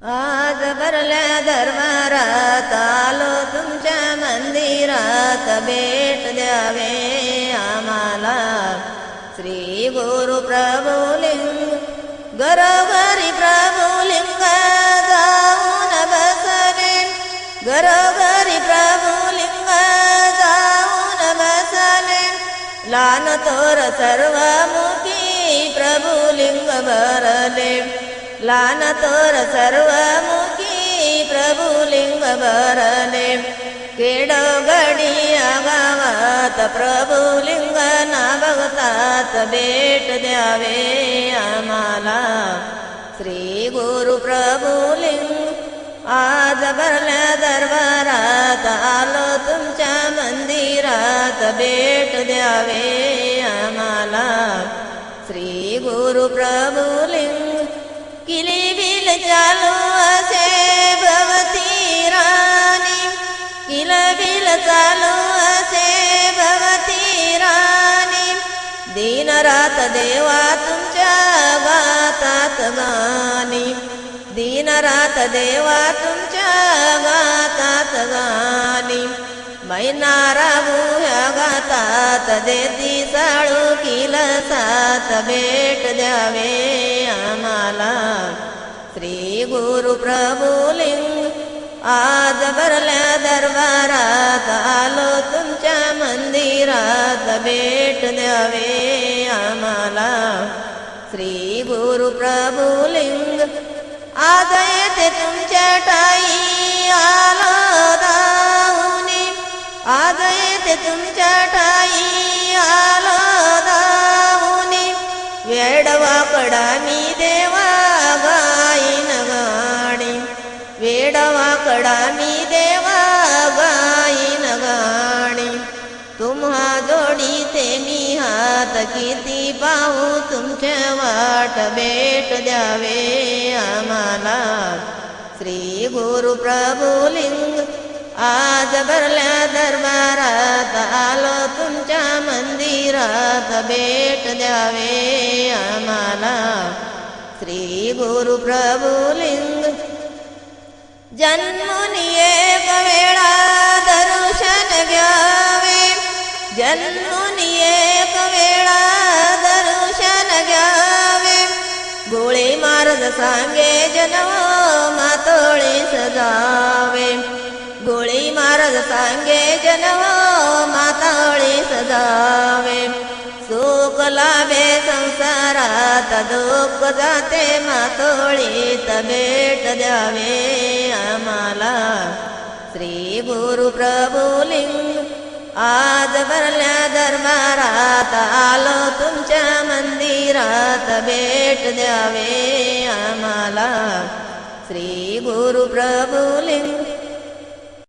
आज भरल्या दरबारात आलो तुमच्या मंदिरात, भेट द्यावे आम्हाला श्री गुरु प्रभुलिंग. घरोघरी प्रभुलिंग जाऊन बसले, घरोघरी प्रभुलिंग जाऊन बसले. लहान थोर सर्वमुखी प्रभुलिंग भरले, लहान थोर सर्वमुखी प्रभुलिंग भरले. खेडोगडी गावात प्रभुलिंग ना बघतात, भेट द्यावे आम्हाला श्री गुरु प्रभुलिंग. आज भरल्या दरबारात आलो तुमच्या मंदिरात, भेट द्यावे आम्हाला श्री गुरु प्रभुलिंग. किलबिल चालू असे भवती राणी, किलबिल चालू असे भवती राणी. दिन रात देवा तुमच्या गातात गाणी, दिन रात देवा तुमच्या गातात गाणी. मैना राहू ह्या गातात देती साळू किलसात, भेट द्यावे आम्हाला श्री गुरु प्रभुलिंग. आज भरल्या दरबारात आलो तुमच्या मंदिरात, भेट द्यावे आम्हाला श्री गुरु प्रभुलिंग. आज येते तुमच्या ठाई आलो धावूनी, आज येते तुमच्या ठाई आलो धावूनी. वेडवाकडा मी देवा गाईन गाणी, वेडवाकडा मी देवा गाईन गाणी. तुम्हा जोडीते मी हात किती पाहू तुमच्या वाट, भेट द्यावे आम्हाला श्री गुरु प्रभुलिंग. आज भरल्या दरबारात आलो तुमच्या मंदिरात, भेट द्यावे आम्हाला श्री गुरु प्रभुलिंग. जन्मून एक वेळा दर्शन घ्यावे, जन्मून एक वेळा दर्शन घ्यावे. गोळे महाराज सांगे जनव मातोळी सजावे, गोळी महाराज सांगे जनव मातोळी सजावे. सुख लाभे संसारात दुःख जाते मातोळीत, भेट द्यावे आम्हाला श्री गुरु प्रभुलिंग. आज भरल्या दरबारात आलो तुमच्या मंदिरात, भेट द्यावे आम्हाला श्री गुरु प्रभुलिंग.